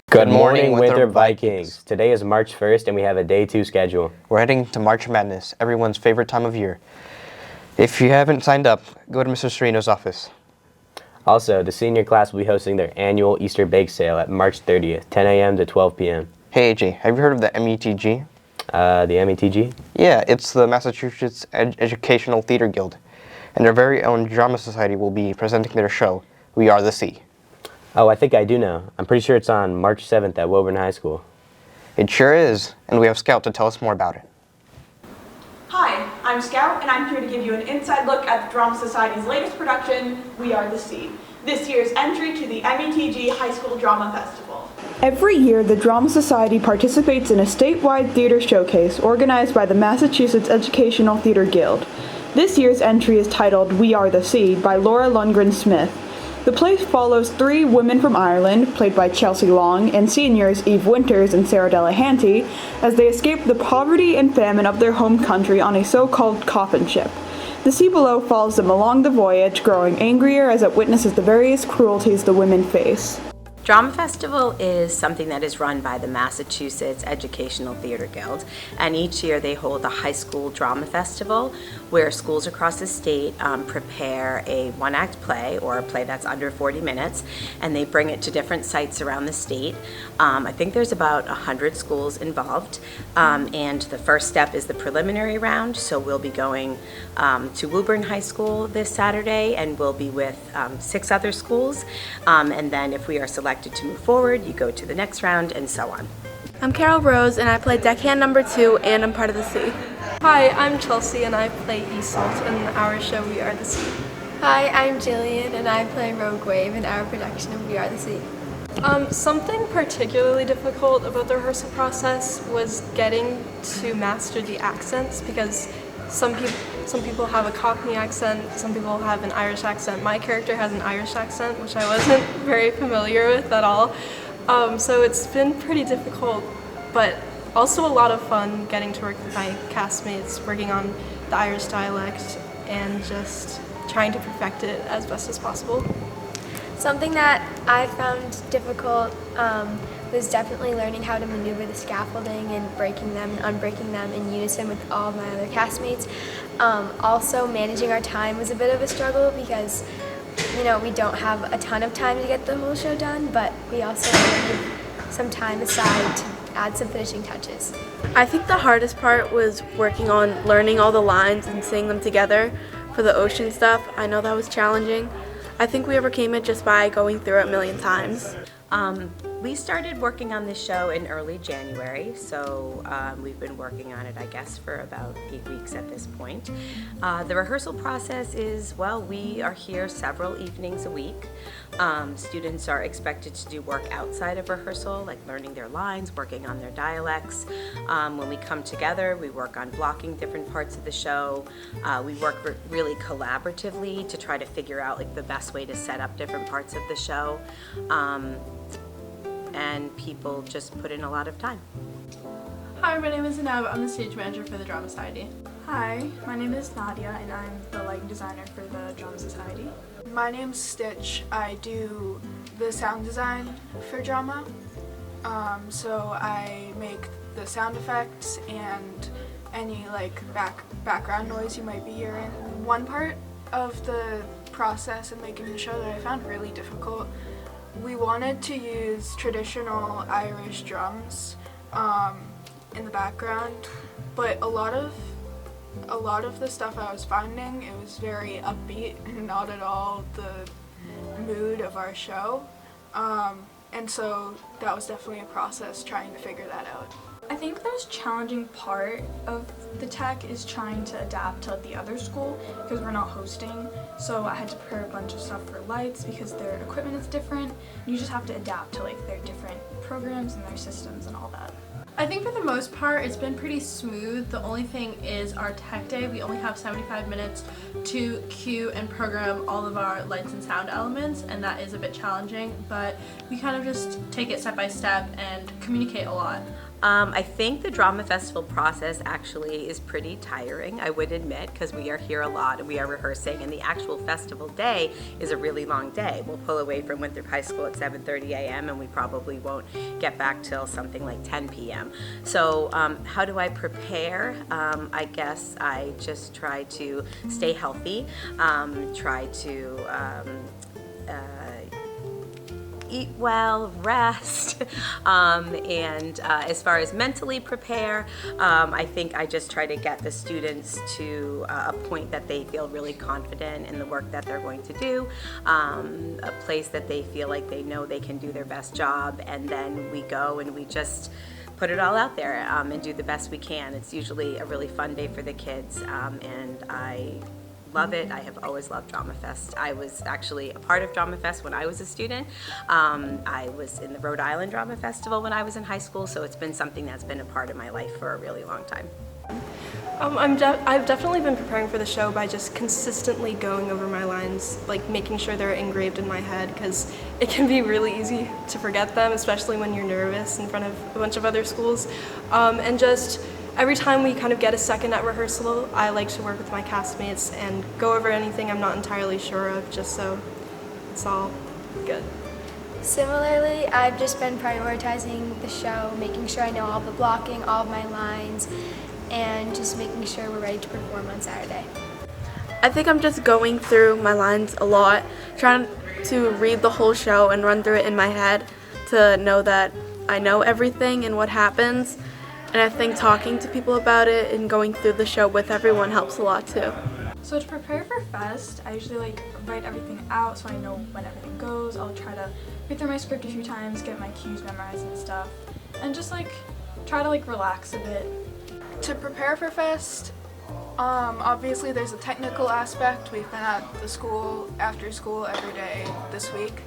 Good morning, Winthrop Vikings. Today is March 1st and we have a Day 2 schedule. We're heading to March Madness, everyone's favorite time of year. If you haven't signed up, go to Mr. Sereno's office. Also, the senior class will be hosting their annual Easter bake sale at March 30th, 10 a.m. to 12 p.m. Hey AJ, have you heard of the METG? The METG? Yeah, it's the Massachusetts Educational Theater Guild. And their very own drama society will be presenting their show, We Are the Sea. Oh, I think I do know. I'm pretty sure it's on March 7th at Woburn High School. It sure is, and we have Scout to tell us more about it. Hi, I'm Scout, and I'm here to give you an inside look at the Drama Society's latest production, We Are the Sea, this year's entry to the METG High School Drama Festival. Every year, the Drama Society participates in a statewide theater showcase organized by the Massachusetts Educational Theater Guild. This year's entry is titled We Are the Sea by Laura Lundgren-Smith. The play follows three women from Ireland, played by Chelsea Long, and seniors Eve Winters and Sarah Delahanty, as they escape the poverty and famine of their home country on a so-called coffin ship. The sea below follows them along the voyage, growing angrier as it witnesses the various cruelties the women face. Drama Festival is something that is run by the Massachusetts Educational Theater Guild, and each year they hold a high school drama festival where schools across the state prepare a one-act play or a play that's under 40 minutes, and they bring it to different sites around the state. I think there's about 100 schools involved, and the first step is the preliminary round, so we'll be going to Woburn High School this Saturday, and we'll be with 6 other schools, and then if we are selected to move forward, you go to the next round, and so on. I'm Carol Rose, and I play deckhand number 2, and I'm part of the Sea. Hi, I'm Chelsea, and I play Iseult in our show We Are the Sea. Hi, I'm Jillian, and I play Rogue Wave in our production of We Are the Sea. Something particularly difficult about the rehearsal process was getting to master the accents, because some people have a Cockney accent, some people have an Irish accent. My character has an Irish accent, which I wasn't very familiar with at all. So it's been pretty difficult, but also a lot of fun getting to work with my castmates, working on the Irish dialect, and just trying to perfect it as best as possible. Something that I found difficult was definitely learning how to maneuver the scaffolding and breaking them and unbreaking them in unison with all of my other castmates. Also, managing our time was a bit of a struggle because, we don't have a ton of time to get the whole show done, but we also need some time aside to add some finishing touches. I think the hardest part was working on learning all the lines and saying them together for the ocean stuff. I know that was challenging. I think we overcame it just by going through it a million times. We started working on this show in early January, so we've been working on it, I guess, for about 8 weeks at this point. The rehearsal process is, we are here several evenings a week. Students are expected to do work outside of rehearsal, like learning their lines, working on their dialects. When we come together, we work on blocking different parts of the show. We work really collaboratively to try to figure out the best way to set up different parts of the show. And people just put in a lot of time. Hi, my name is Anab. I'm the stage manager for the Drama Society. Hi, my name is Nadia, and I'm the lighting designer for the Drama Society. My name's Stitch. I do the sound design for drama. So I make the sound effects and any background noise you might be hearing. One part of the process of making the show that I found really difficult, we wanted to use traditional Irish drums in the background, but a lot of the stuff I was finding, it was very upbeat and not at all the mood of our show. And so that was definitely a process trying to figure that out. I think the most challenging part of the tech is trying to adapt to the other school because we're not hosting. So I had to prepare a bunch of stuff for lights because their equipment is different. You just have to adapt to their different programs and their systems and all that. I think for the most part it's been pretty smooth. The only thing is our tech day. We only have 75 minutes to cue and program all of our lights and sound elements, and that is a bit challenging, but we kind of just take it step by step and communicate a lot. I think the drama festival process actually is pretty tiring, I would admit, because we are here a lot and we are rehearsing, and the actual festival day is a really long day. We'll pull away from Winthrop High School at 7:30 a.m. and we probably won't get back till something like 10 p.m. So how do I prepare? I guess I just try to stay healthy, try to eat well, rest, and as far as mentally prepare, I think I just try to get the students to a point that they feel really confident in the work that they're going to do, a place that they feel like they know they can do their best job, and then we go and we just put it all out there and do the best we can. It's usually a really fun day for the kids, and I love it. I have always loved Drama Fest. I was actually a part of Drama Fest when I was a student. I was in the Rhode Island Drama Festival when I was in high school, so it's been something that's been a part of my life for a really long time. I've definitely been preparing for the show by just consistently going over my lines, like making sure they're engraved in my head, because it can be really easy to forget them, especially when you're nervous in front of a bunch of other schools. And just every time we kind of get a second at rehearsal, I like to work with my castmates and go over anything I'm not entirely sure of, just so it's all good. Similarly, I've just been prioritizing the show, making sure I know all the blocking, all of my lines, and just making sure we're ready to perform on Saturday. I think I'm just going through my lines a lot, trying to read the whole show and run through it in my head to know that I know everything and what happens. And I think talking to people about it and going through the show with everyone helps a lot too. So to prepare for Fest, I usually write everything out so I know when everything goes. I'll try to read through my script a few times, get my cues memorized and stuff, and just try to relax a bit. To prepare for Fest, obviously there's a technical aspect. We've been at the school, after school, every day this week.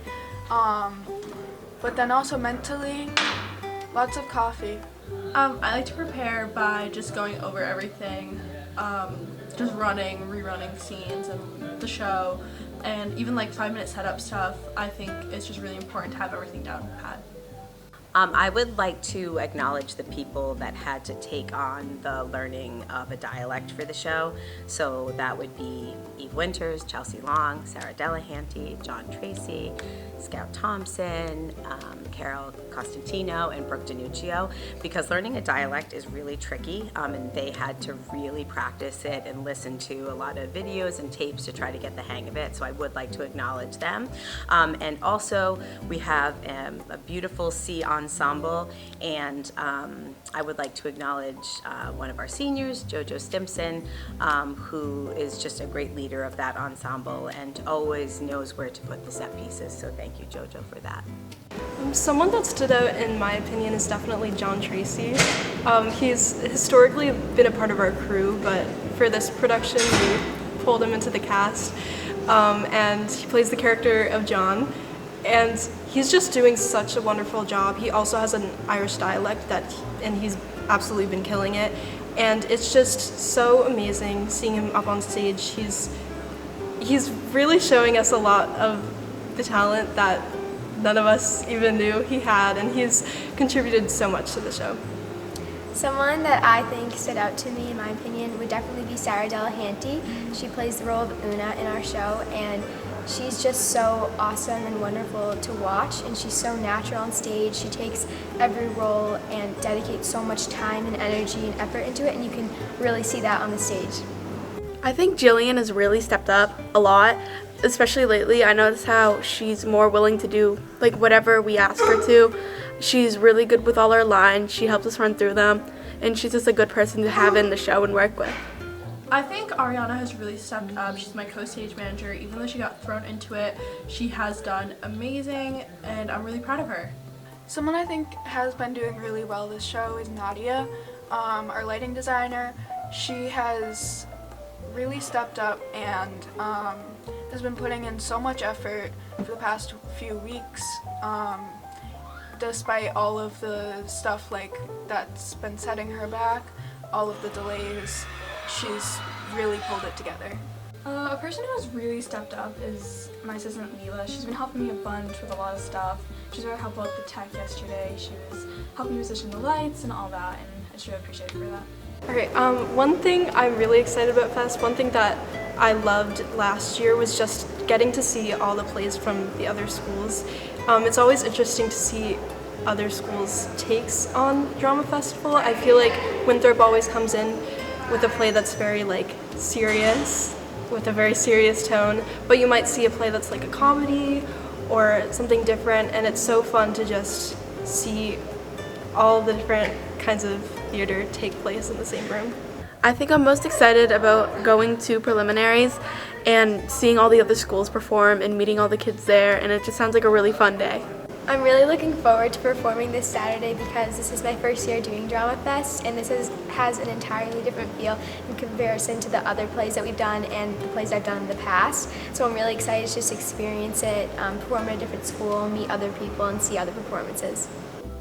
But then also mentally, lots of coffee. I like to prepare by just going over everything, just rerunning scenes and the show, and even 5-minute setup stuff. I think it's just really important to have everything down pat. I would like to acknowledge the people that had to take on the learning of a dialect for the show. So that would be Eve Winters, Chelsea Long, Sarah Delahanty, John Tracy, Scout Thompson, Carol Costantino, and Brooke Danuccio, because learning a dialect is really tricky, and they had to really practice it and listen to a lot of videos and tapes to try to get the hang of it. So I would like to acknowledge them. And also we have a beautiful C ensemble, and I would like to acknowledge one of our seniors, JoJo Stimson, who is just a great leader of that ensemble and always knows where to put the set pieces. So thank you, JoJo, for that. Someone that stood out in my opinion is definitely John Tracy. He's historically been a part of our crew, but for this production we pulled him into the cast, and he plays the character of John, and he's just doing such a wonderful job. He also has an Irish dialect and he's absolutely been killing it, and it's just so amazing seeing him up on stage. He's really showing us a lot of the talent that none of us even knew he had, and he's contributed so much to the show. Someone that I think stood out to me, in my opinion, would definitely be Sarah Delahanty. She plays the role of Una in our show, and she's just so awesome and wonderful to watch, and she's so natural on stage. She takes every role and dedicates so much time and energy and effort into it, and you can really see that on the stage. I think Jillian has really stepped up a lot, especially lately. I notice how she's more willing to do whatever we ask her to. She's really good with all our lines. She helps us run through them, and she's just a good person to have in the show and work with. I think Ariana has really stepped up. She's my co-stage manager. Even though she got thrown into it, she has done amazing, and I'm really proud of her. Someone I think has been doing really well this show is Nadia, our lighting designer. She has really stepped up and has been putting in so much effort for the past few weeks, despite all of the stuff that's been setting her back, all of the delays. She's really pulled it together. A person who has really stepped up is my assistant Leela. She's been helping me a bunch with a lot of stuff. She's very helpful at the tech yesterday. She was helping me position the lights and all that, and I just really appreciate her for that. Okay, one thing I'm really excited about Fest, one thing that I loved last year was just getting to see all the plays from the other schools. It's always interesting to see other schools' takes on Drama Festival. I feel like Winthrop always comes in with a play that's very serious, with a very serious tone, but you might see a play that's like a comedy or something different, and it's so fun to just see all the different kinds of theater take place in the same room. I think I'm most excited about going to preliminaries and seeing all the other schools perform and meeting all the kids there, and it just sounds like a really fun day. I'm really looking forward to performing this Saturday because this is my first year doing Drama Fest, and this has an entirely different feel in comparison to the other plays that we've done and the plays I've done in the past. So I'm really excited to just experience it, perform at a different school, meet other people, and see other performances.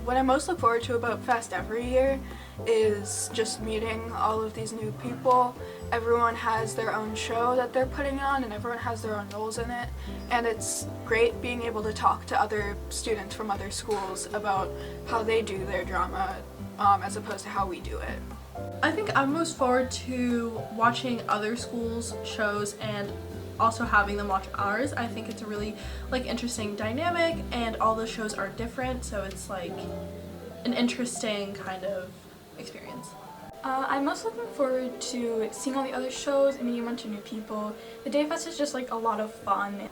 What I most look forward to about Fest every year is just meeting all of these new people. Everyone has their own show that they're putting on, and everyone has their own roles in it, and it's great being able to talk to other students from other schools about how they do their drama as opposed to how we do it. I think I'm most forward to watching other schools' shows and also having them watch ours. I think it's a really interesting dynamic, and all the shows are different, so it's an interesting kind of experience. I'm most looking forward to seeing all the other shows and meeting a bunch of new people. The Day Fest is just a lot of fun.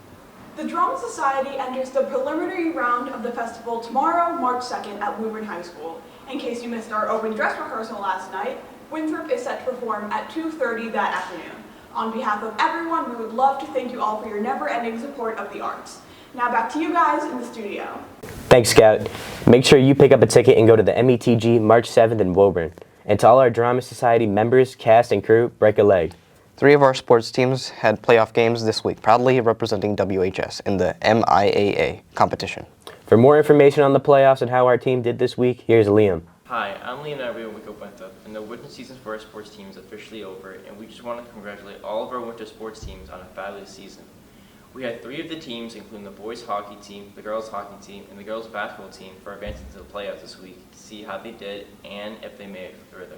The Drama Society enters the preliminary round of the festival tomorrow, March 2nd at Woburn High School. In case you missed our opening dress rehearsal last night, Winthrop is set to perform at 2:30 that afternoon. On behalf of everyone, we would love to thank you all for your never-ending support of the arts. Now back to you guys in the studio. Thanks, Scout. Make sure you pick up a ticket and go to the METG March 7th in Woburn. And to all our Drama Society members, cast, and crew, break a leg. 3 of our sports teams had playoff games this week, proudly representing WHS in the MIAA competition. For more information on the playoffs and how our team did this week, here's Liam. Hi, I'm Liam with Wake Up Winthrop, and the winter season for our sports team is officially over, and we just want to congratulate all of our winter sports teams on a fabulous season. We had 3 of the teams, including the boys hockey team, the girls hockey team, and the girls basketball team, for advancing to the playoffs this week to see how they did and if they made it further.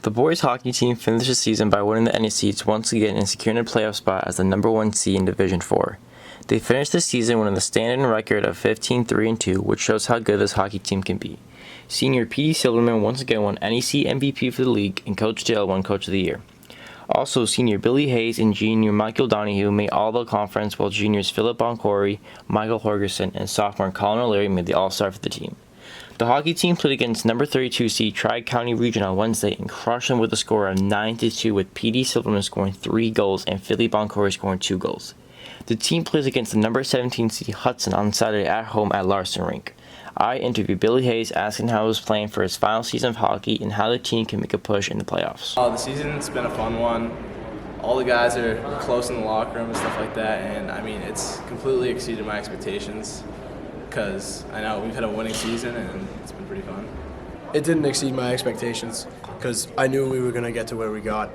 The boys hockey team finished the season by winning the NEC seats once again and securing a playoff spot as the #1 seed in Division 4. They finished the season with a standing record of 15-3-2, which shows how good this hockey team can be. Senior P.D. Silverman once again won NEC MVP for the league, and Coach Dale won Coach of the Year. Also, senior Billy Hayes and junior Michael Donahue made All-Conference, while juniors Philip Boncory, Michael Horgerson, and sophomore Colin O'Leary made the All-Star for the team. The hockey team played against number 32 seed Tri-County Region on Wednesday and crushed them with a score of 9-2, with P.D. Silverman scoring 3 goals and Philip Boncory scoring 2 goals. The team plays against the number 17 seed Hudson on Saturday at home at Larson Rink. I interviewed Billy Hayes asking how he was playing for his final season of hockey and how the team can make a push in the playoffs. The season's been a fun one. All the guys are close in the locker room and stuff like that, and I mean, it's completely exceeded my expectations because I know we've had a winning season and it's been pretty fun. It didn't exceed my expectations because I knew we were going to get to where we got.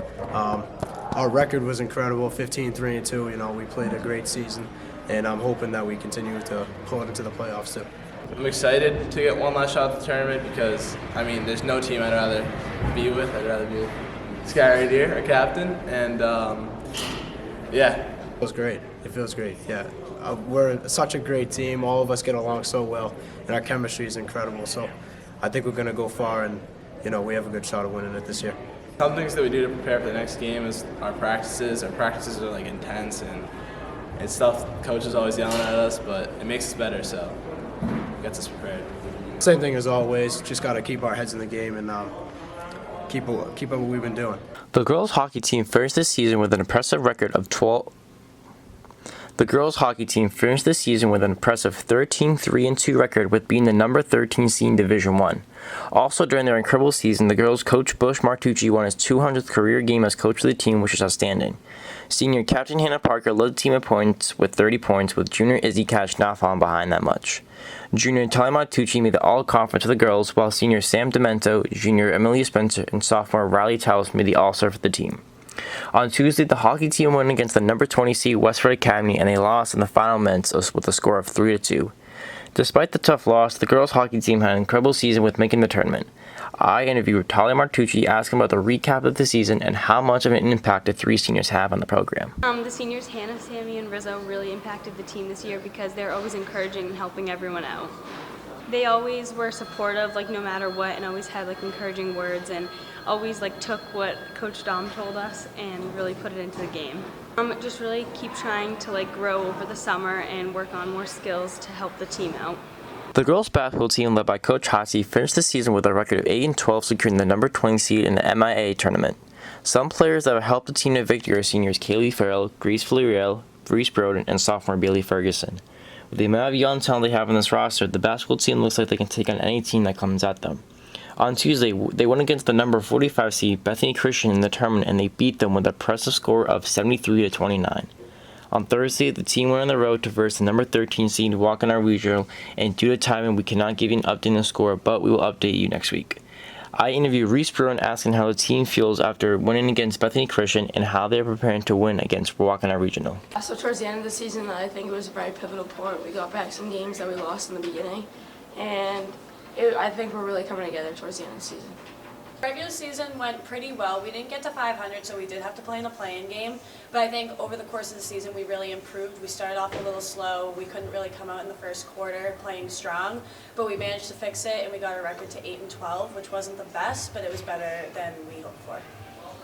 Our record was incredible, 15-3-2. You know, we played a great season, and I'm hoping that we continue to pull it into the playoffs too. I'm excited to get one last shot at the tournament because, I mean, there's no team I'd rather be with. I'd rather be with Sky right here, our captain, and yeah. It feels great. It feels great, yeah. We're such a great team. All of us get along so well, and our chemistry is incredible. So I think we're going to go far, and, you know, we have a good shot of winning it this year. Some things that we do to prepare for the next game is our practices. Our practices are intense, and it's stuff coach is always yelling at us, but it makes us better, so it gets us prepared. Same thing as always. Just got to keep our heads in the game and keep up what we've been doing. The girls hockey team finished this season with an impressive record of 12. The girls hockey team finished the season with an impressive 13-3-2 record, with being the number 13 seed in Division 1. Also, during their incredible season, the girls' coach Bush Martucci won his 200th career game as coach of the team, which is outstanding. Senior captain Hannah Parker led the team in points with 30 points, with junior Izzy Cash not falling behind that much. Junior Tali Martucci made the All-Conference for the girls, while senior Sam Demento, junior Amelia Spencer, and sophomore Riley Talos made the All-Star for the team. On Tuesday, the hockey team won against the number 20 seed Westford Academy, and they lost in the final minutes with a score of 3-2. Despite the tough loss, the girls hockey team had an incredible season with making the tournament. I interviewed Talia Martucci, asking about the recap of the season and how much of an impact the three seniors have on the program. The seniors, Hannah, Sammy, and Rizzo, really impacted the team this year because they're always encouraging and helping everyone out. They always were supportive, like no matter what, and always had like encouraging words, and always like took what Coach Dom told us and really put it into the game. Just really keep trying to like grow over the summer and work on more skills to help the team out. The girls basketball team, led by Coach Hotzi, finished the season with a record of 8-12, securing the number 20 seed in the MIA tournament. Some players that have helped the team to victory are seniors Kaylee Farrell, Grace Villarreal, Reese Broden, and sophomore Bailey Ferguson. With the amount of young talent they have on this roster, the basketball team looks like they can take on any team that comes at them. On Tuesday, they won against the number 45 seed Bethany Christian in the tournament, and they beat them with an impressive score of 73-29. On Thursday, the team went on the road to verse the number 13 seed Waukena Regional, and due to timing, we cannot give you an update on the score, but we will update you next week. I interviewed Reese Broden, asking how the team feels after winning against Bethany Christian and how they are preparing to win against Waukena Regional. So towards the end of the season, I think it was a very pivotal point. We got back some games that we lost in the beginning, and I think we're really coming together towards the end of the season. Regular season went pretty well. We didn't get to 500, so we did have to play in a play-in game. But I think over the course of the season, we really improved. We started off a little slow. We couldn't really come out in the first quarter playing strong, but we managed to fix it, and we got our record to 8-12, which wasn't the best, but it was better than we hoped for.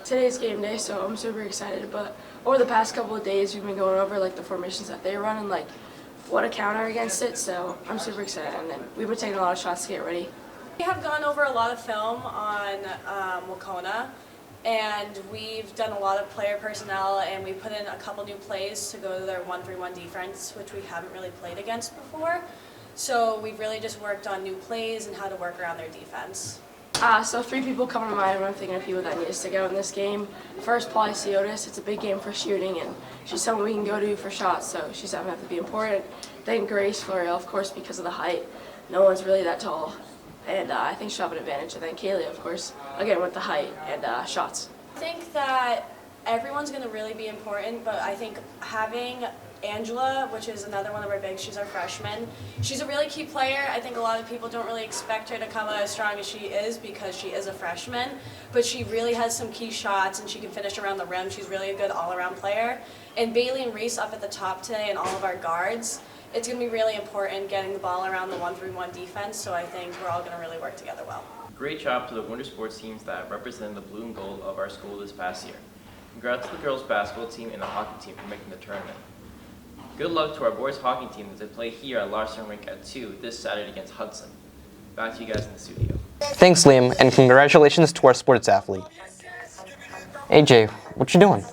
Today's game day, so I'm super excited. But over the past couple of days, we've been going over like the formations that they run and like what to counter against it. So I'm super excited, and then we've been taking a lot of shots to get ready. We have gone over a lot of film on Waukena, and we've done a lot of player personnel, and we put in a couple new plays to go to their 1-3-1 defense, which we haven't really played against before. So we've really just worked on new plays and how to work around their defense. So 3 people come to mind when I'm thinking of people that need to stick out in this game. First, Polly Siotis. It's a big game for shooting, and she's someone we can go to for shots, so she's going to have to be important. Then Grace Florial, of course, because of the height. No one's really that tall. And I think she'll have an advantage. And then Kaylee, of course, again with the height and shots. I think that everyone's going to really be important, but I think having Angela, which is another one of our bigs, she's our freshman. She's a really key player. I think a lot of people don't really expect her to come out as strong as she is because she is a freshman, but she really has some key shots and she can finish around the rim. She's really a good all-around player. And Bailey and Reese up at the top today and all of our guards. It's going to be really important getting the ball around the 1-3-1 defense, so I think we're all going to really work together well. Great job to the winter sports teams that represented the blue and gold of our school this past year. Congrats to the girls basketball team and the hockey team for making the tournament. Good luck to our boys hockey team as they play here at Larson Rink at 2 this Saturday against Hudson. Back to you guys in the studio. Thanks, Liam, and congratulations to our sports athlete. AJ, what you doing?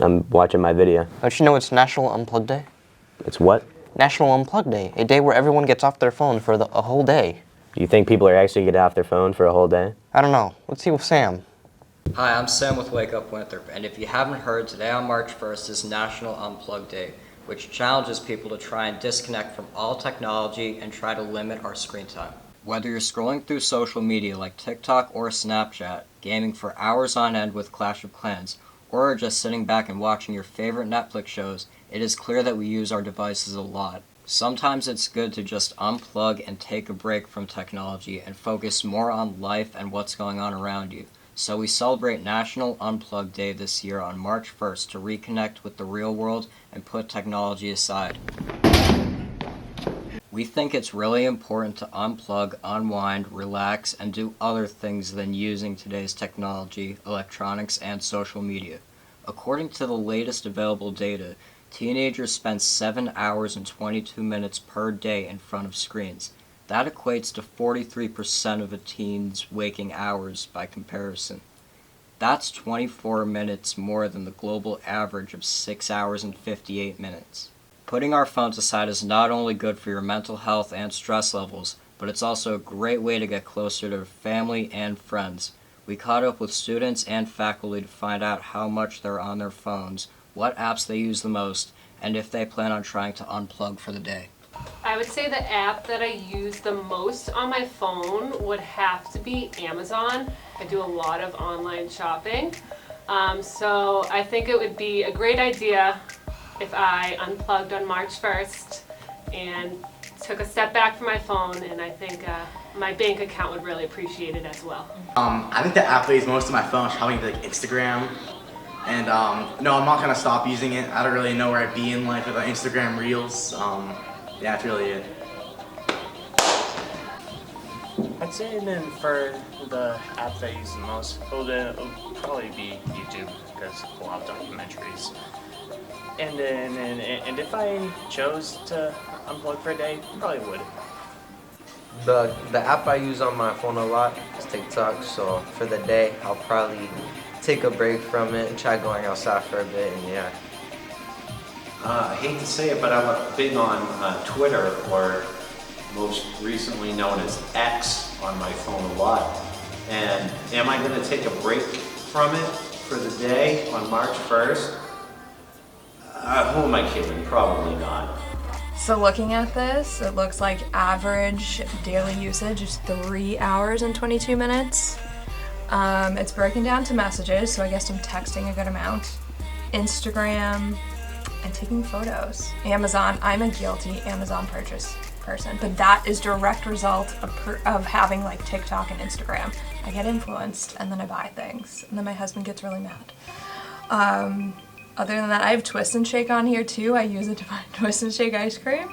I'm watching my video. Don't you know it's National Unplug Day? It's what? National Unplug Day, a day where everyone gets off their phone for a whole day. Do you think people are actually getting off their phone for a whole day? I don't know. Let's see with Sam. Hi, I'm Sam with Wake Up Winthrop, and if you haven't heard, today on March 1st is National Unplug Day, which challenges people to try and disconnect from all technology and try to limit our screen time. Whether you're scrolling through social media like TikTok or Snapchat, gaming for hours on end with Clash of Clans, or just sitting back and watching your favorite Netflix shows, it is clear that we use our devices a lot. Sometimes it's good to just unplug and take a break from technology and focus more on life and what's going on around you. So we celebrate National Unplug Day this year on March 1st to reconnect with the real world and put technology aside. We think it's really important to unplug, unwind, relax, and do other things than using today's technology, electronics, and social media. According to the latest available data, teenagers spend 7 hours and 22 minutes per day in front of screens. That equates to 43% of a teen's waking hours by comparison. That's 24 minutes more than the global average of 6 hours and 58 minutes. Putting our phones aside is not only good for your mental health and stress levels, but it's also a great way to get closer to family and friends. We caught up with students and faculty to find out how much they're on their phones, what apps they use the most, and if they plan on trying to unplug for the day. I would say the app that I use the most on my phone would have to be Amazon. I do a lot of online shopping. So I think it would be a great idea if I unplugged on March 1st and took a step back from my phone, and I think my bank account would really appreciate it as well. I think the app I use most of my phone is probably like Instagram. And no, I'm not gonna stop using it. I don't really know where I'd be in life with the Instagram Reels. Yeah, that's really it. I'd say then for the apps I use the most, it'll probably be YouTube because a lot of documentaries. And then, and if I chose to unplug for a day, probably would. The app I use on my phone a lot is TikTok, so for the day, I'll probably take a break from it and try going outside for a bit, and yeah. I hate to say it, but I'm big on Twitter, or most recently known as X, on my phone a lot. And am I going to take a break from it for the day on March 1st? Who am I kidding? Probably not. So looking at this, it looks like average daily usage is 3 hours and 22 minutes. It's broken down to messages, so I guess I'm texting a good amount. Instagram, and taking photos. Amazon, I'm a guilty Amazon purchase person, but that is direct result of having like TikTok and Instagram. I get influenced and then I buy things, and then my husband gets really mad. Other than that, I have Twist and Shake on here too. I use it to buy Twist and Shake ice cream.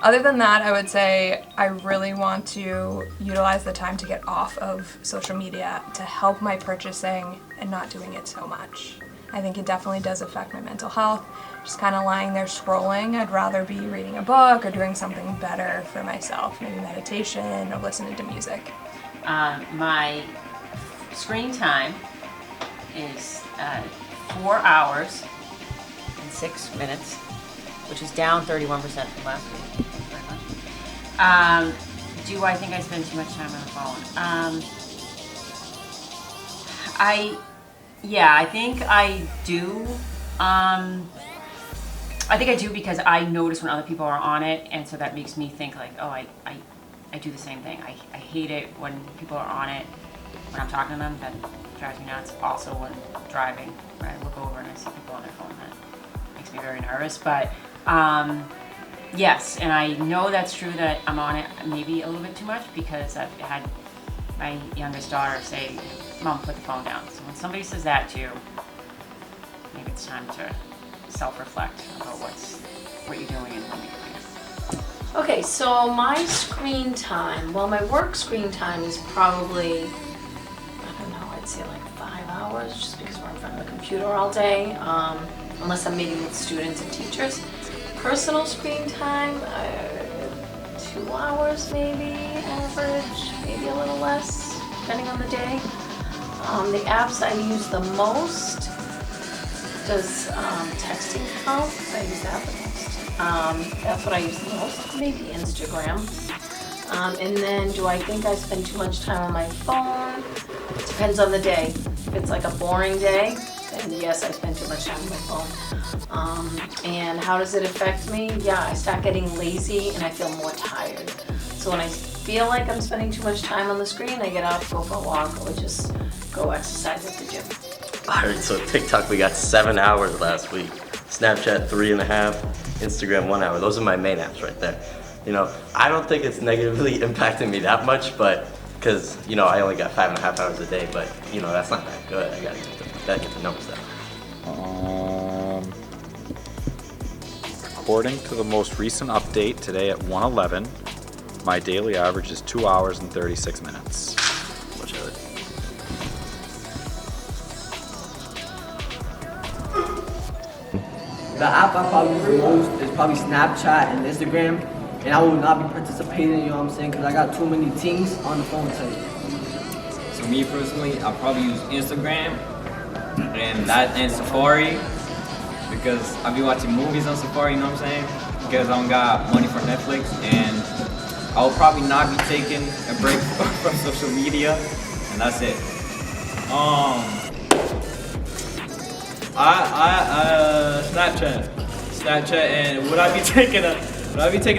Other than that, I would say I really want to utilize the time to get off of social media to help my purchasing and not doing it so much. I think it definitely does affect my mental health. Just kind of lying there scrolling. I'd rather be reading a book or doing something better for myself, maybe meditation or listening to music. My screen time is 4 hours and 6 minutes, which is down 31% from last week. Do I think I spend too much time on the phone? I think I do. I think I do because I notice when other people are on it, and so that makes me think like, oh, I do the same thing. I hate it when people are on it. When I'm talking to them, that drives me nuts. Also when driving, when I look over and I see people on their phone, that makes me very nervous. But yes, and I know that's true that I'm on it maybe a little bit too much because I've had my youngest daughter say, Mom, put the phone down. So when somebody says that to you, maybe it's time to self-reflect about what you're doing and when you're doing it. Okay, so my screen time, well, my work screen time is probably, I don't know, I'd say like 5 hours just because we're in front of the computer all day, unless I'm meeting with students and teachers. Personal screen time, 2 hours maybe, average, maybe a little less, depending on the day. The apps I use the most, does texting count? I use that the most. That's what I use the most, maybe Instagram. And then do I think I spend too much time on my phone? Depends on the day. If it's like a boring day, then yes, I spend too much time on my phone. And how does it affect me? Yeah, I start getting lazy and I feel more tired. So when I feel like I'm spending too much time on the screen, I get up, go for a walk, or just go exercise at the gym. Alright, so TikTok we got 7 hours last week. Snapchat 3.5, Instagram 1 hour. Those are my main apps right there. You know, I don't think it's negatively impacting me that much, but because, you know, I only got 5.5 hours a day, but, you know, that's not that good. I gotta get the numbers down. According to the most recent update today at 1:11, my daily average is 2 hours and 36 minutes. Much of it. The app I probably use the most is probably Snapchat and Instagram, and I will not be participating, you know what I'm saying, because I got too many teams on the phone today. So me personally, I'll probably use Instagram and Safari, because I'll be watching movies on Safari, you know what I'm saying, because I don't got money for Netflix, and I will probably not be taking a break from social media, and that's it. Snapchat, and would I be taking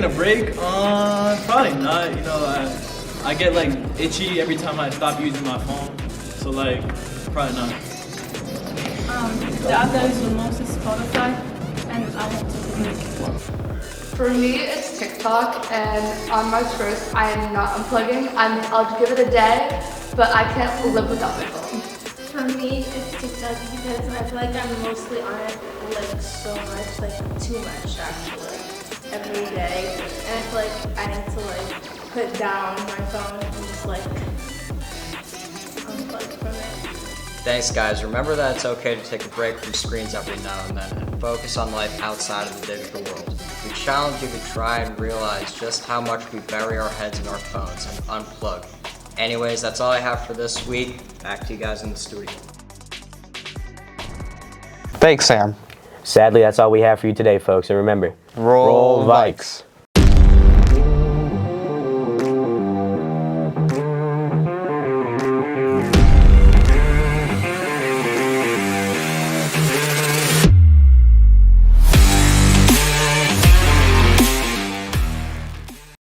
a break? Probably not. You know, I get like itchy every time I stop using my phone, so like probably not. The app that I use the most is Spotify, and I want to make it. For me, it's TikTok, and on March 1st, I am not unplugging. I'll give it a day, but I can't live without my phone. For me, it's TikTok because I feel like I'm mostly on it like so much, like too much actually, every day. And I feel like I need to like put down my phone and just like unplug from it. Thanks guys, remember that it's okay to take a break from screens every now and then and focus on life outside of the digital world. We challenge you to try and realize just how much we bury our heads in our phones and unplug. Anyways, that's all I have for this week. Back to you guys in the studio. Thanks, Sam. Sadly, that's all we have for you today, folks. And remember, Roll Vikes.